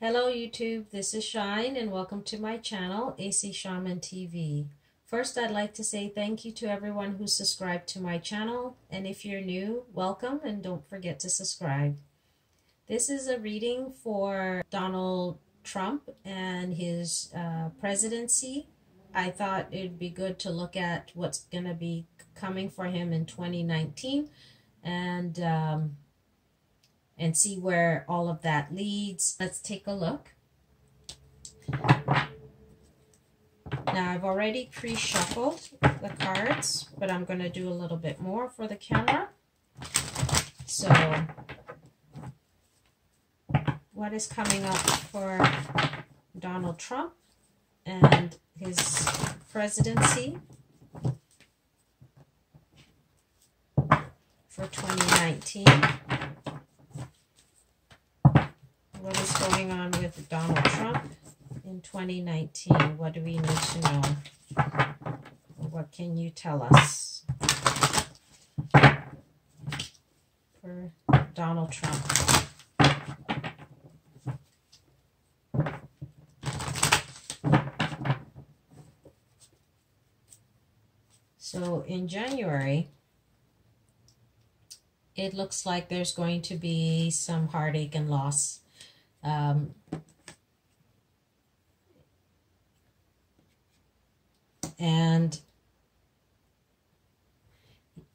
Hello YouTube, this is Shine and welcome to my channel, AC Shaman TV. First, I'd like to say thank you to everyone who subscribed to my channel, and if you're new, welcome and don't forget to subscribe. This is a reading for Donald Trump and his presidency. I thought it'd be good to look at what's going to be coming for him in 2019 and see where all of that leads. Let's take a look. Now, I've already pre-shuffled the cards, but I'm going to do a little bit more for the camera. So, what is coming up for Donald Trump and his presidency for 2019? What is going on with Donald Trump in 2019? What do we need to know? What can you tell us for Donald Trump? So in January, it looks like there's going to be some heartache and loss. And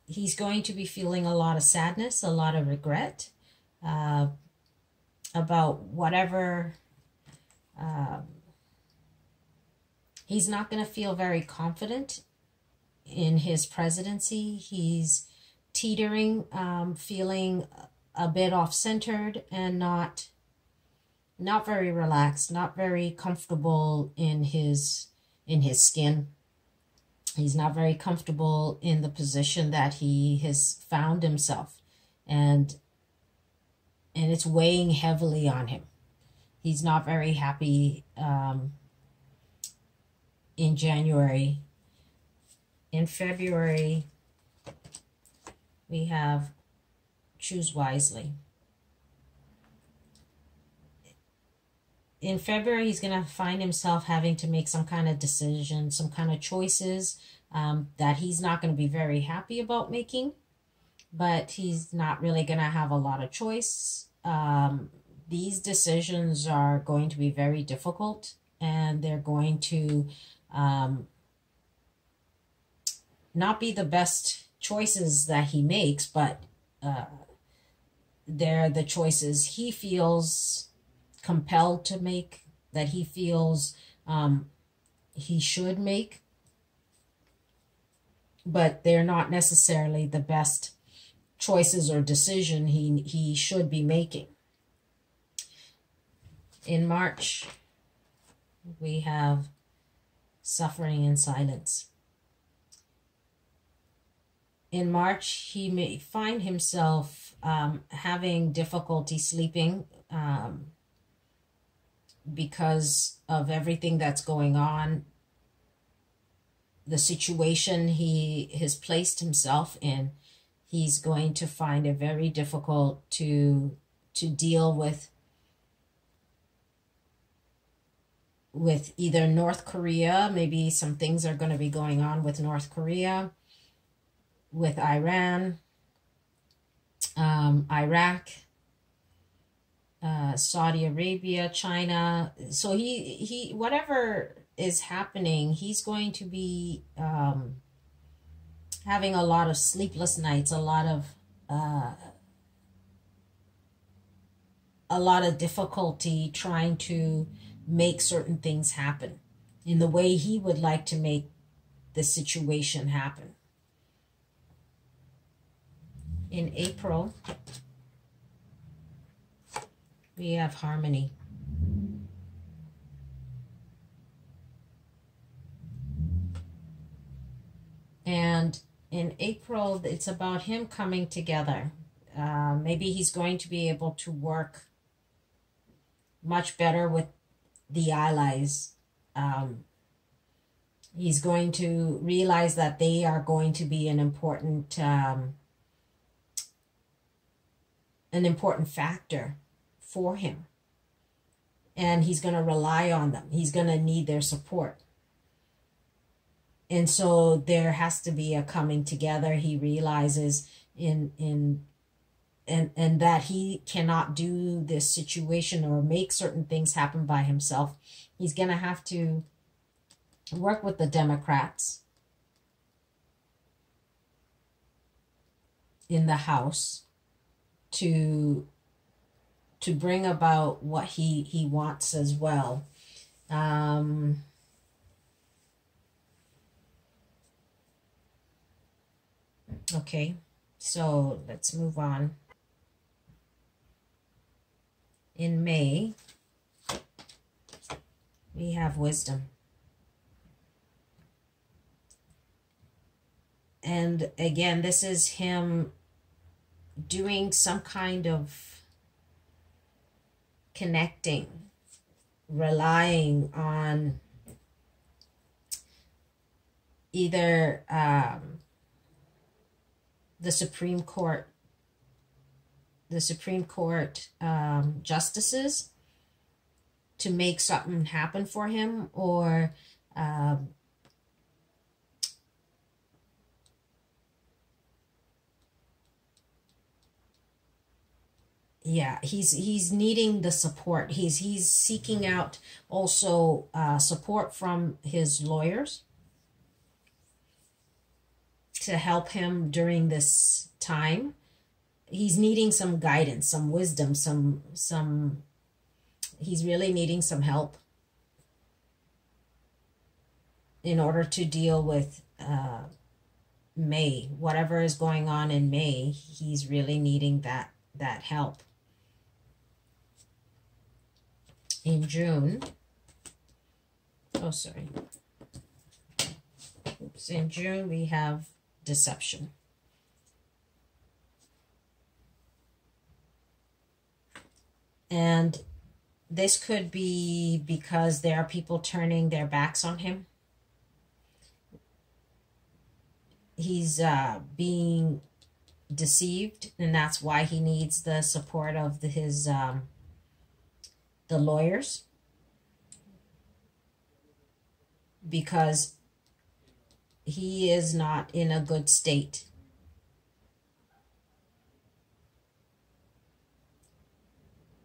he's going to be feeling a lot of sadness, a lot of regret about whatever. He's not going to feel very confident in his presidency. He's teetering, feeling a bit off-centered and not very relaxed, not very comfortable in his skin. He's not very comfortable in the position that he has found himself, and it's weighing heavily on him. He's not very happy in January. In February, we have choose wisely. In February, he's going to find himself having to make some kind of decision, some kind of choices that he's not going to be very happy about making, but he's not really going to have a lot of choice. These decisions are going to be very difficult, and they're going to not be the best choices that he makes, but they're the choices he feels compelled to make, that he feels he should make, but they're not necessarily the best choices or decision he should be making. In March, we have suffering in silence. In March, he may find himself having difficulty sleeping because of everything that's going on, the situation he has placed himself in. He's going to find it very difficult to deal with either North Korea. Maybe some things are going to be going on with North Korea, with Iran, Iraq, Saudi Arabia, China. So he whatever is happening, he's going to be having a lot of sleepless nights, a lot of difficulty trying to make certain things happen in the way he would like to make the situation happen. In April, we have harmony. And in April, it's about him coming together. Maybe he's going to be able to work much better with the allies. He's going to realize that they are going to be an important factor for him. and he's going to rely on them. He's going to need their support. And so there has to be a coming together. He realizes and that he cannot do this situation or make certain things happen by himself. He's going to have to work with the Democrats in the House to bring about what he wants as well. Okay, so let's move on. In May, we have wisdom. And again, this is him doing some kind of connecting, relying on either the Supreme Court justices to make something happen for him, or yeah, he's needing the support. He's seeking out also support from his lawyers to help him during this time. He's needing some guidance, some wisdom, he's really needing some help in order to deal with May. Whatever is going on in May, he's really needing that help. In June, in June we have deception. And this could be because there are people turning their backs on him. He's being deceived, and that's why he needs the support of the lawyers, because he is not in a good state.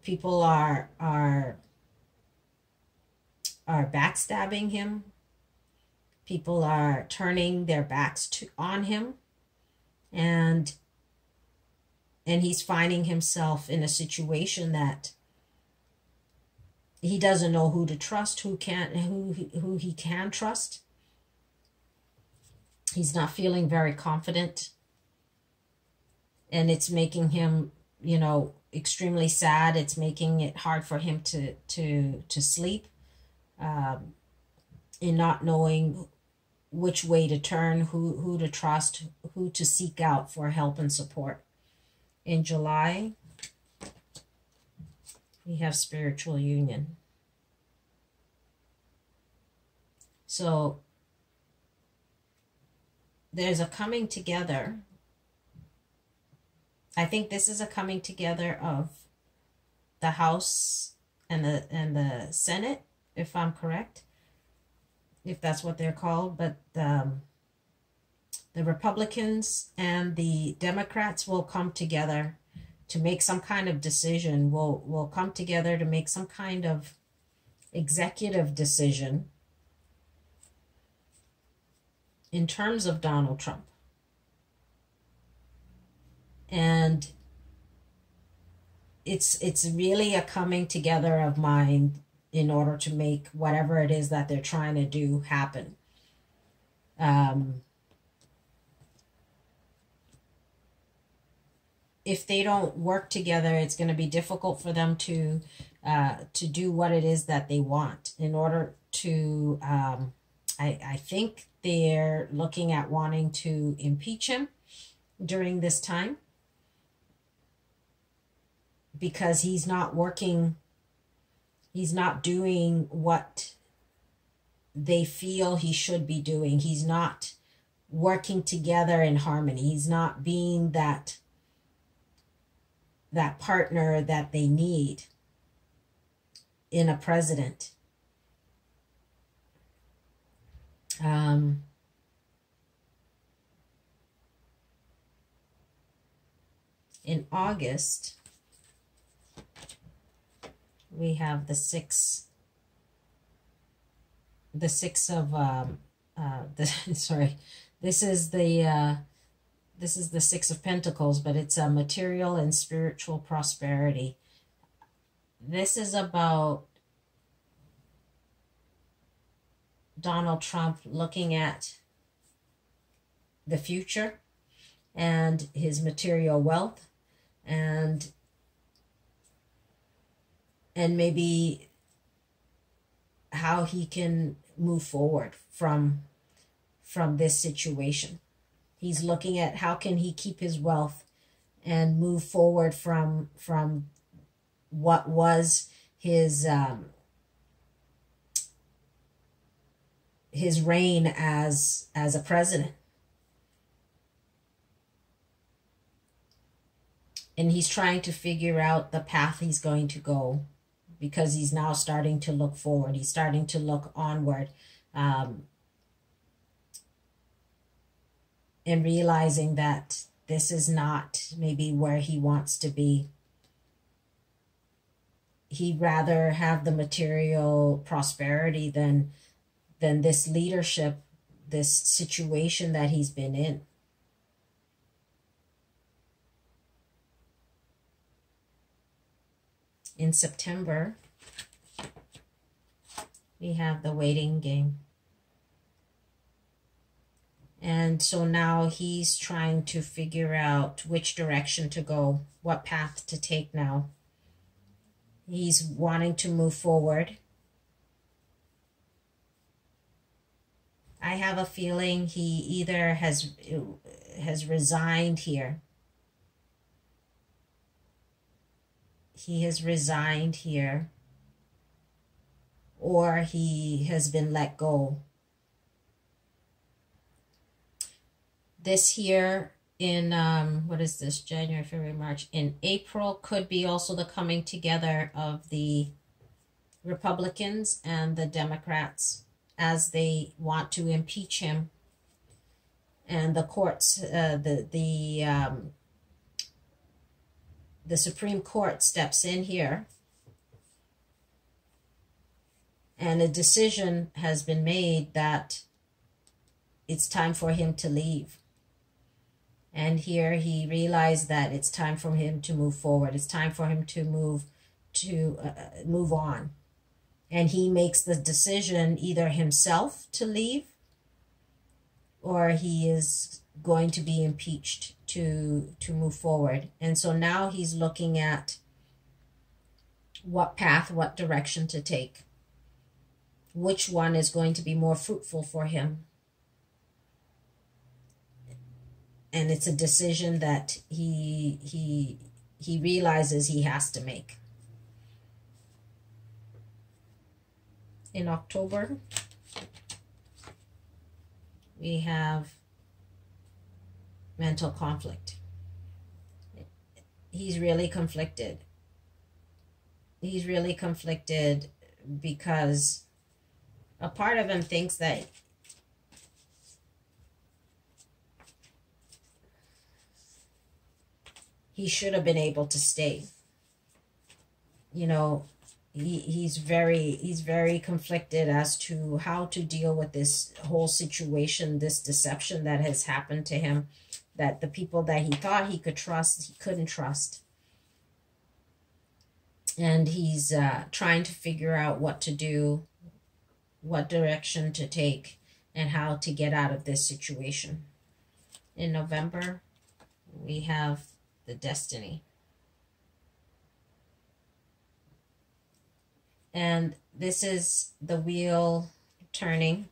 People are backstabbing him. People are turning their backs on him, and he's finding himself in a situation that he doesn't know who to trust, who he can trust. He's not feeling very confident, and it's making him, extremely sad. It's making it hard for him to sleep, in not knowing which way to turn, who to trust, who to seek out for help and support. In July, we have spiritual union. So there's a coming together. I think this is a coming together of the House and the Senate, if I'm correct, if that's what they're called. But the Republicans and the Democrats will come together to make some kind of decision. Will come together to make some kind of executive decision in terms of Donald Trump. And it's really a coming together of mind in order to make whatever it is that they're trying to do happen. If they don't work together, it's going to be difficult for them to do what it is that they want. In order to, I think they're looking at wanting to impeach him during this time, because he's not working, he's not doing what they feel he should be doing. He's not working together in harmony. He's not being that partner that they need. in a president. In August, we have the six of sorry, this is the Six of Pentacles, but it's a material and spiritual prosperity. This is about Donald Trump looking at the future and his material wealth, and maybe how he can move forward from this situation. He's looking at how can he keep his wealth and move forward from what was his reign as a president. And he's trying to figure out the path he's going to go, because he's now starting to look forward. He's starting to look onward, and realizing that this is not maybe where he wants to be. He'd rather have the material prosperity than this leadership, this situation that he's been in. In September, we have the waiting game. And so now he's trying to figure out which direction to go, what path to take now. He's wanting to move forward. I have a feeling he either has resigned here. He has resigned here, or he has been let go. This here in, what is this, January, February, March, in April could be also the coming together of the Republicans and the Democrats as they want to impeach him. And the courts, the Supreme Court steps in here, and a decision has been made that it's time for him to leave. And here he realized that it's time for him to move forward. It's time for him to move on. And he makes the decision either himself to leave, or he is going to be impeached to move forward. And so now he's looking at what path, what direction to take. Which one is going to be more fruitful for him? And it's a decision that he realizes he has to make. In October, we have mental conflict. He's really conflicted. He's really conflicted because a part of him thinks that he should have been able to stay. You know, he's very conflicted as to how to deal with this whole situation, this deception that has happened to him, that the people that he thought he could trust, he couldn't trust. And he's trying to figure out what to do, what direction to take, and how to get out of this situation. In November, we have the destiny. And this is the wheel turning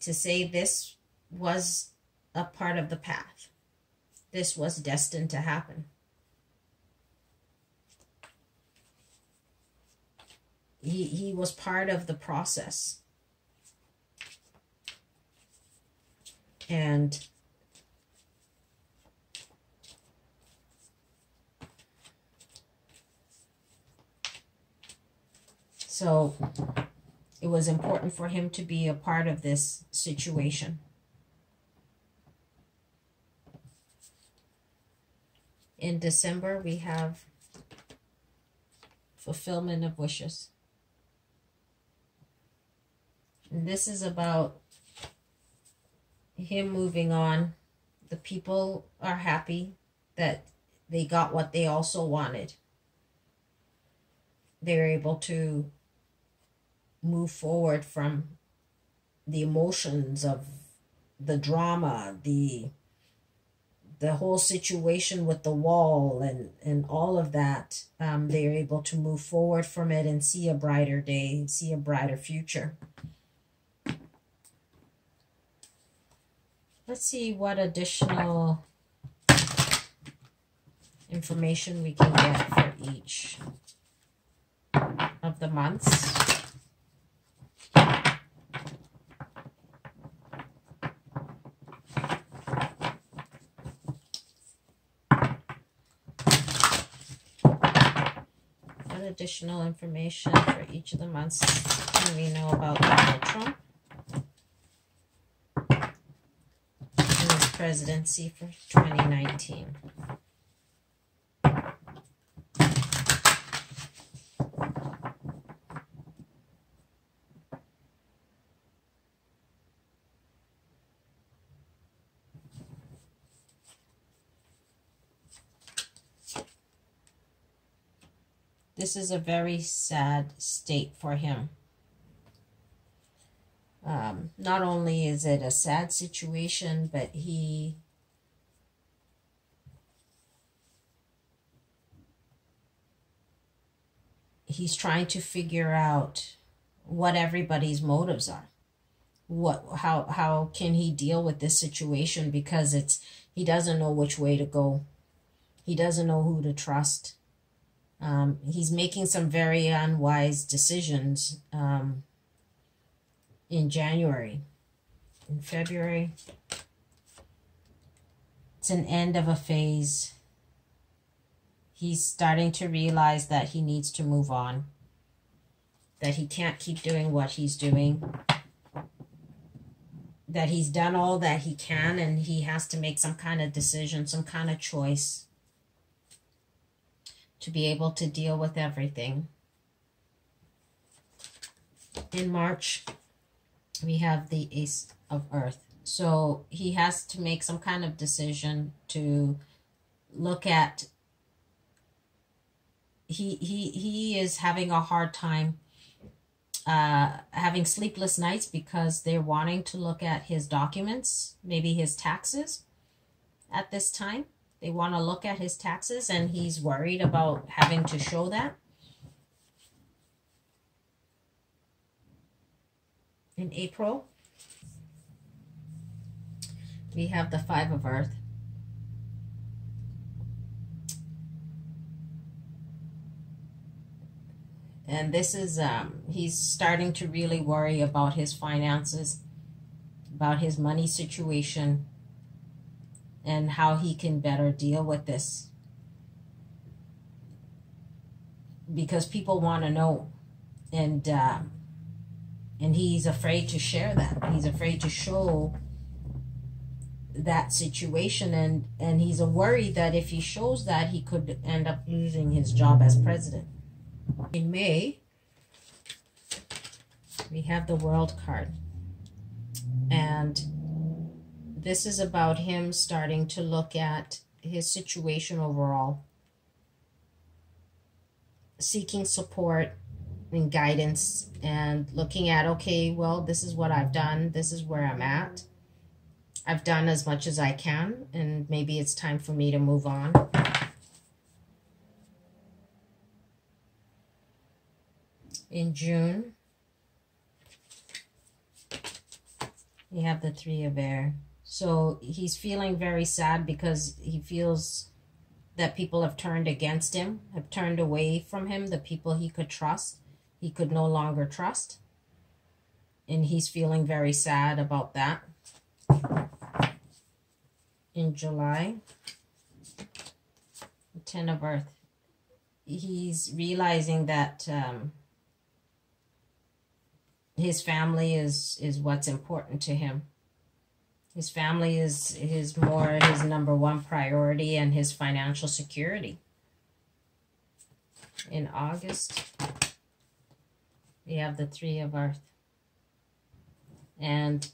to say this was a part of the path. This was destined to happen. He was part of the process. And So it was important for him to be a part of this situation. In December, we have fulfillment of wishes. And this is about him moving on. The people are happy that they got what they also wanted. They're able to move forward from the emotions of the drama, the whole situation with the wall and all of that. They're able to move forward from it and see a brighter day, see a brighter future. Let's see what additional information we can get for each of the months. What additional information for each of the months can we know about Donald Trump and his presidency for 2019? This is a very sad state for him. Not only is it a sad situation, but he's trying to figure out what everybody's motives are. How can he deal with this situation, because he doesn't know which way to go. He doesn't know who to trust. He's making some very unwise decisions in January. In February, it's an end of a phase. He's starting to realize that he needs to move on, that he can't keep doing what he's doing, that he's done all that he can, and he has to make some kind of decision, some kind of choice to be able to deal with everything. In March, we have the Ace of Earth. So he has to make some kind of decision to look at, he is having a hard time having sleepless nights because they're wanting to look at his documents, maybe his taxes at this time. They want to look at his taxes, and he's worried about having to show that. In April, we have the Five of Earth. And this is, he's starting to really worry about his finances, about his money situation, and how he can better deal with this. Because people want to know, and he's afraid to share that. He's afraid to show that situation, and he's worried that if he shows that, he could end up losing his job as president. In May, we have the World card, and this is about him starting to look at his situation overall, seeking support and guidance, and looking at, okay, well, this is what I've done, this is where I'm at. I've done as much as I can, and maybe it's time for me to move on. In June, we have the Three of Air. So he's feeling very sad because he feels that people have turned against him, have turned away from him, the people he could trust, he could no longer trust. And he's feeling very sad about that. In July, the Ten of Earth. He's realizing that his family is what's important to him. His family is his number one priority, and his financial security. In August, we have the Three of Earth. And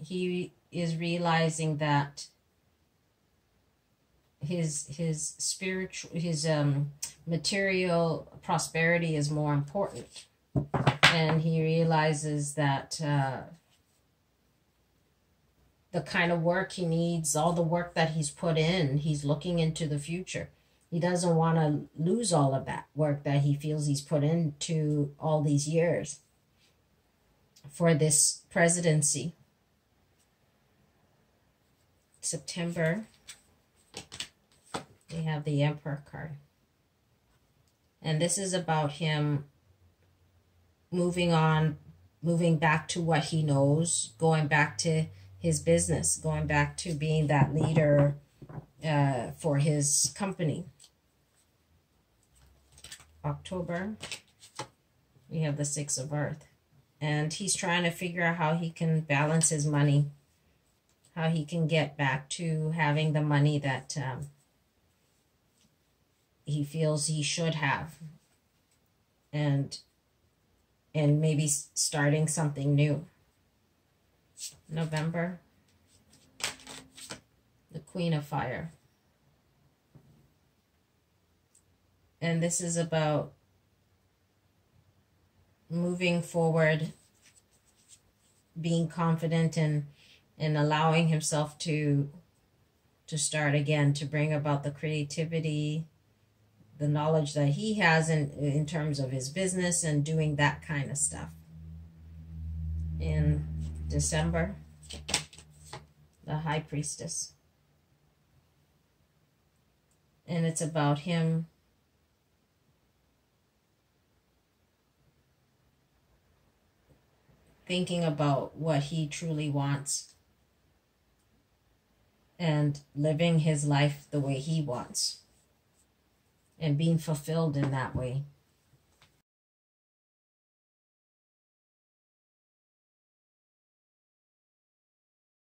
he is realizing that his spiritual, his material prosperity is more important. And he realizes that the kind of work he needs, all the work that he's put in, he's looking into the future. He doesn't want to lose all of that work that he feels he's put into all these years for this presidency. September, we have the Emperor card. And this is about him moving on, moving back to what he knows, going back to his business, going back to being that leader for his company. October, we have the Six of Earth. And he's trying to figure out how he can balance his money, how he can get back to having the money that he feels he should have, and maybe starting something new. November, the Queen of Fire. And this is about moving forward, being confident, and allowing himself to start again, to bring about the creativity, the knowledge that he has in terms of his business, and doing that kind of stuff. In December, the High Priestess. And it's about him thinking about what he truly wants and living his life the way he wants and being fulfilled in that way.